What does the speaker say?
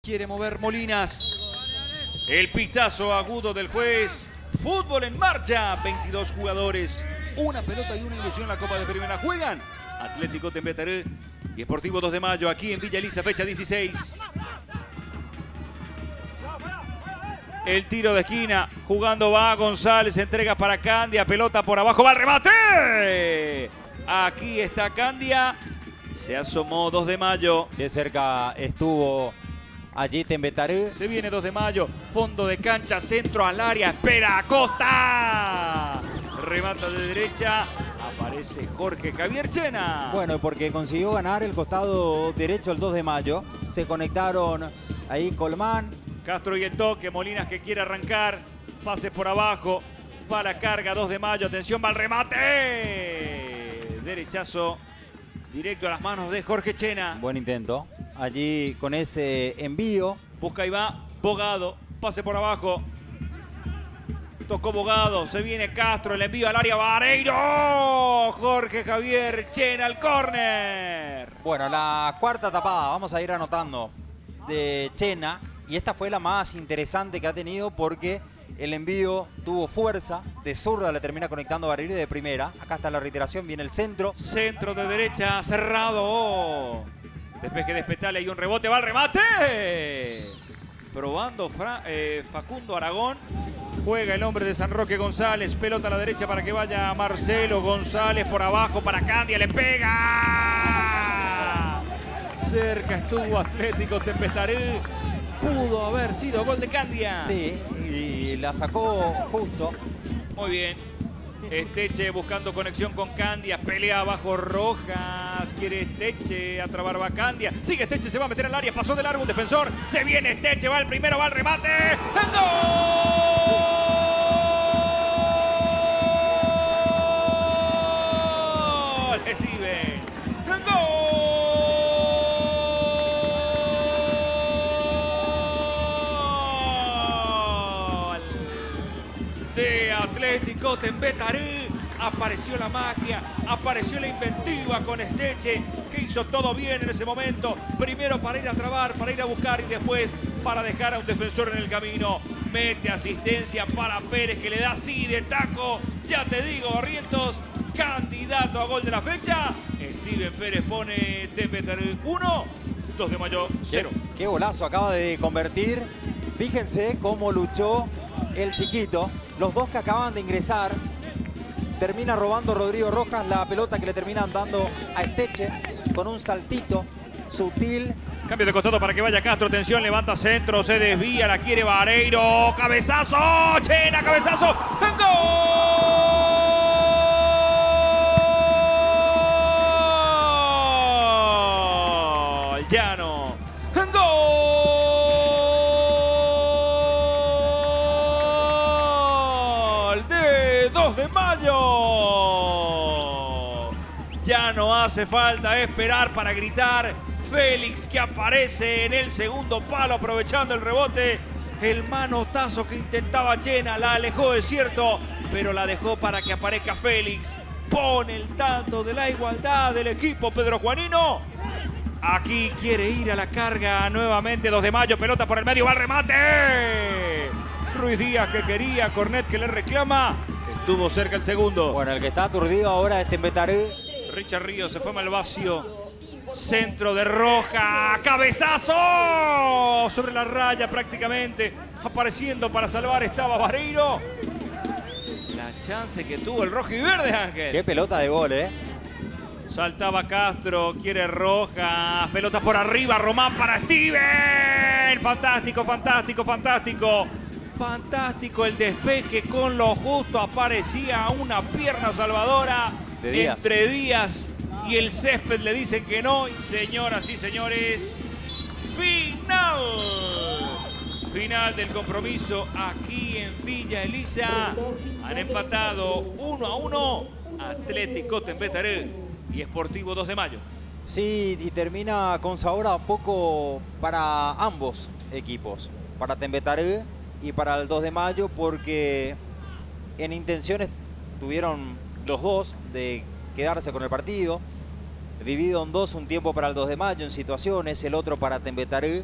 Quiere mover Molinas. El pitazo agudo del juez. Fútbol en marcha. 22 jugadores. Una pelota y una ilusión. La Copa de Primera juegan Atlético Tembetaré y Sportivo 2 de Mayo. Aquí en Villa Elisa, fecha 16. El tiro de esquina. Jugando va González. Entrega para Candia. Pelota por abajo. Va el remate. Aquí está Candia. Se asomó 2 de Mayo. Qué cerca estuvo allí Tembetaré. Se viene 2 de Mayo. Fondo de cancha. Centro al área. Espera Acosta. Remata de derecha. Aparece Jorge Javier Chena. Bueno, porque consiguió ganar el costado derecho el 2 de Mayo. Se conectaron ahí Colmán. Castro y el toque. Molinas que quiere arrancar. Pase por abajo. Va la carga 2 de Mayo. Atención, va el remate. Derechazo. Directo a las manos de Jorge Chena. Buen intento. Allí con ese envío. Busca y va Bogado. Pase por abajo. Tocó Bogado. Se viene Castro. El envío al área. Vareiro. Jorge Javier Chena al córner. Bueno, la cuarta tapada, vamos a ir anotando, de Chena. Y esta fue la más interesante que ha tenido porque el envío tuvo fuerza. De zurda le termina conectando a Vareiro de primera. Acá está la reiteración. Viene el centro. Centro de derecha cerrado. Despeje de Espetale y un rebote. Va al remate. Probando Facundo Aragón. Juega el hombre de San Roque González. Pelota a la derecha para que vaya Marcelo González. Por abajo para Candia. Le pega. Cerca estuvo Atlético Tembetaré. Pudo haber sido gol de Candia. Sí, y la sacó justo. Muy bien. Esteche buscando conexión con Candia. Pelea bajo Rojas. Quiere Esteche a trabar va Candia. Sigue Esteche, se va a meter al área. Pasó de largo un defensor. Se viene Esteche, va el primero, va el remate. ¡Gol! Steven. ¡Gol! De Atlético Tembetaré. Apareció la magia, apareció la inventiva con Esteche, que hizo todo bien en ese momento. Primero para ir a trabar, para ir a buscar y después para dejar a un defensor en el camino. Mete asistencia para Pérez, que le da así de taco. Ya te digo, Barrientos, candidato a gol de la fecha. Steven Pérez pone Tembetaré 1, 2 de Mayo 0. Qué golazo acaba de convertir. Fíjense cómo luchó el chiquito. Los dos que acaban de ingresar. Termina robando Rodrigo Rojas la pelota que le terminan dando a Esteche con un saltito sutil. Cambio de costado para que vaya Castro. Atención, levanta centro, se desvía, la quiere Vareiro. ¡Cabezazo! ¡Chena, cabezazo! ¡Gol! Llano. ¡Gol! De 2 de Mayo. Ya no hace falta esperar para gritar. Félix que aparece en el segundo palo aprovechando el rebote. El manotazo que intentaba Chena la alejó, es cierto, pero la dejó para que aparezca Félix. Pone el tanto de la igualdad del equipo Pedro Juanino. Aquí quiere ir a la carga nuevamente 2 de Mayo. Pelota por el medio, va al remate. Ruiz Díaz que quería, Cornet que le reclama. Estuvo cerca el segundo. Bueno, el que está aturdido ahora es Tembetaré. Richard Ríos se fue Malvasio. Centro de Roja. ¡Cabezazo! Sobre la raya prácticamente. Apareciendo para salvar estaba Vareiro. La chance que tuvo el rojo y verde, Ángel. Qué pelota de gol, ¿eh? Saltaba Castro. Quiere Roja. Pelota por arriba. Román para Steven. Fantástico, fantástico, fantástico. Fantástico el despeje con lo justo. Aparecía una pierna salvadora De Díaz. entre Díaz y el césped le dicen que no. Y señoras y señores, final. Final del compromiso aquí en Villa Elisa. Han empatado 1-1 Atlético Tembetaré y Sportivo 2 de Mayo. Sí, y termina con sabor a poco para ambos equipos. Para Tembetaré y para el 2 de Mayo, porque en intenciones tuvieron los dos de quedarse con el partido. Dividido en dos, un tiempo para el 2 de Mayo en situaciones, el otro para Tembetaré.